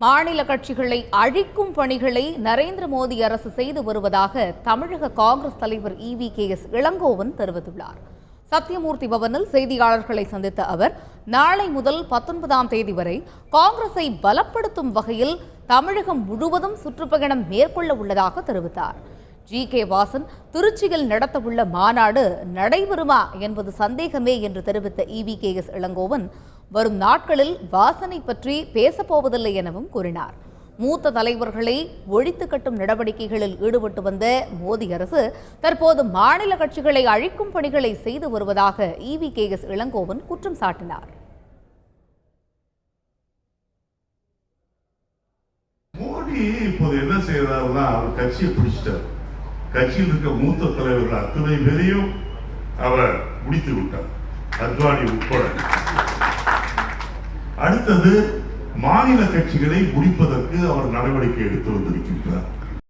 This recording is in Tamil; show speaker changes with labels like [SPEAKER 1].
[SPEAKER 1] மாநில கட்சிகளை அழிக்கும் பணிகளை நரேந்திர மோடி அரசு செய்து வருவதாக தமிழக காங்கிரஸ் தலைவர் EVKS இளங்கோவன் தெரிவித்துள்ளார். சத்தியமூர்த்தி பவனில் செய்தியாளர்களை சந்தித்த அவர், நாளை முதல் 19ஆம் தேதி வரை காங்கிரஸை பலப்படுத்தும் வகையில் தமிழகம் முழுவதும் சுற்றுப்பயணம் மேற்கொள்ள உள்ளதாக தெரிவித்தார். GK வாசன் திருச்சியில் நடத்தவுள்ள மாநாடு நடைபெறுமா என்பது சந்தேகமே என்று தெரிவித்த EVKS இளங்கோவன், வரும் நாட்களில் வாசனை பற்றி பேசப்போவதில்லை எனவும் கூறினார். மூத்த தலைவர்களை ஒழித்து கட்டும் நடவடிக்கைகளில் ஈடுபட்டு வந்த மோடி அரசு தற்போது மாநில கட்சிகளை அழிக்கும் பணிகளை செய்து வருவதாக EVKS இளங்கோவன் குற்றம் சாட்டினார்.
[SPEAKER 2] மோடி இப்போது என்ன செய்யறாருன்னா, அவர் கட்சியை பிடிச்சிட்டார். கட்சியில் இருக்க மூத்த தலைவர்கள் அத்தனை பேரையும் அவர் முடித்து விட்டார், அத்வானி உட்பட. அடுத்தது மாநில கட்சிகளை முடிப்பதற்கு அவர் நடவடிக்கை எடுத்து வந்திருக்கின்றார்.